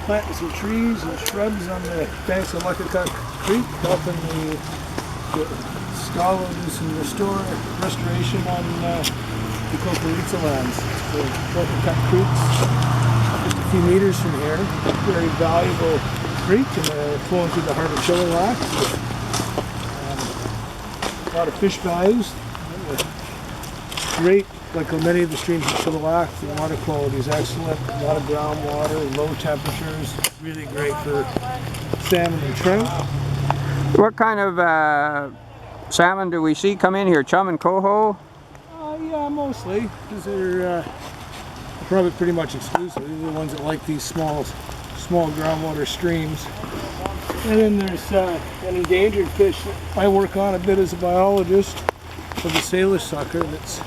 planting some trees and shrubs on the banks of Luckakuck Creek, helping the Scala do some restoration on the Coqualeetza lands. The Luckakuck Creek's just a few meters from here. Very valuable creek and flowing through the heart of Chilliwack. A lot of fish values. Great, like many of the streams in Chilliwack, the water quality is excellent. A lot of groundwater, low temperatures, really great for salmon and trout. What kind of salmon do we see come in here? Chum and coho? Yeah, mostly. Because they're probably pretty much exclusively the ones that like these small groundwater streams. And then there's an endangered fish that I work on a bit as a biologist, of the sailor sucker, that's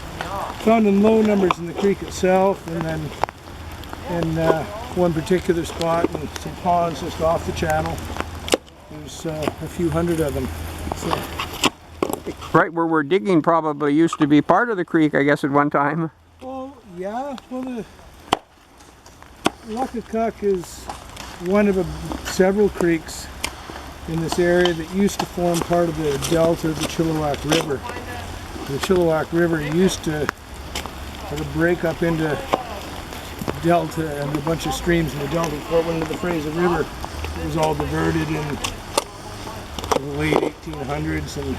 found in low numbers in the creek itself, and then in one particular spot in some ponds just off the channel. There's a few hundred of them. So, right where we're digging probably used to be part of the creek, I guess, at one time. well, yeah. Well, the Luckakuck is one of several creeks in this area that used to form part of the delta of the Chilliwack River. The Chilliwack River used to sort of break up into delta and a bunch of streams in the delta before it went into the Fraser River. It was all diverted in the late 1800s and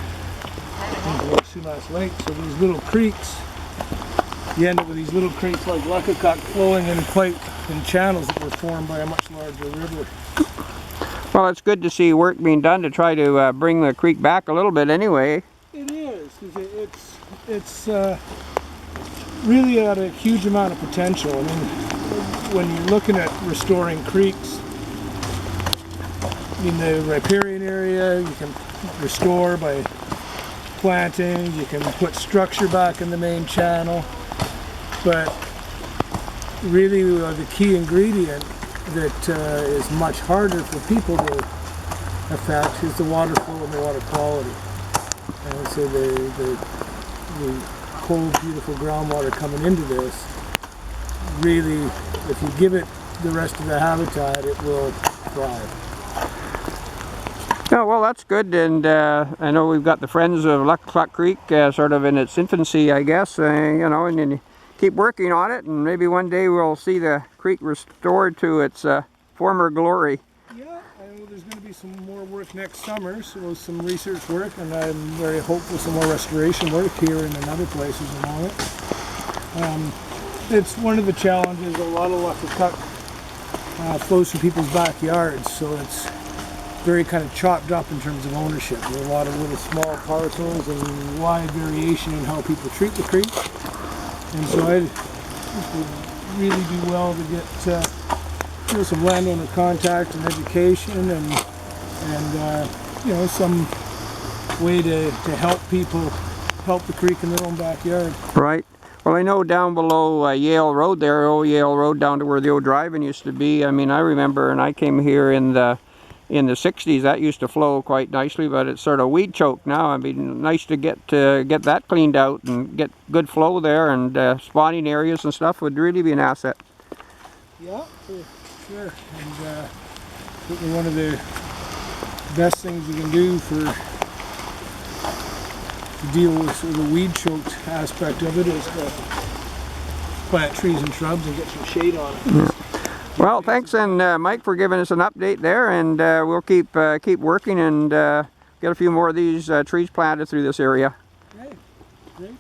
into Lake Sumas Lake. So these little creeks, you end up with these little creeks like Luckakuck flowing in channels that were formed by a much larger river. Well, it's good to see work being done to try to bring the creek back a little bit anyway. It is. It's really got a huge amount of potential. I mean, when you're looking at restoring creeks, in the riparian area, you can restore by planting, you can put structure back in the main channel, but really the key ingredient that is much harder for people to affect is the water flow and the water quality. And so the cold, beautiful groundwater coming into this, really, if you give it the rest of the habitat, it will thrive. Oh, well, that's good, and I know we've got the Friends of Luckakuck Creek sort of in its infancy, I guess, you know, and then you keep working on it, and maybe one day we'll see the creek restored to its former glory. Yeah, I know there's going to be some more work next summer, so some research work, and I'm very hopeful some more restoration work here and in other places along it. It's one of the challenges. A lot of Luckakuck flows from people's backyards, so it's very kind of chopped up in terms of ownership. There are a lot of little small parcels and wide variation in how people treat the creek. And so it would really do well to get you know, some landowner contact and education and you know, some way to help people help the creek in their own backyard. Right. Well, I know down below Yale Road there, old Yale Road down to where the old drive-in used to be. I mean, I remember, and I came here in the 60s, that used to flow quite nicely, but it's sort of weed choked now. I mean, nice to get that cleaned out and get good flow there, and spawning areas and stuff would really be an asset. Yeah, for sure. And certainly one of the best things you can do to deal with sort of the weed choked aspect of it is to plant trees and shrubs and get some shade on it. Yeah. Well, thanks, and Mike, for giving us an update there, and we'll keep working and get a few more of these trees planted through this area. Okay, great.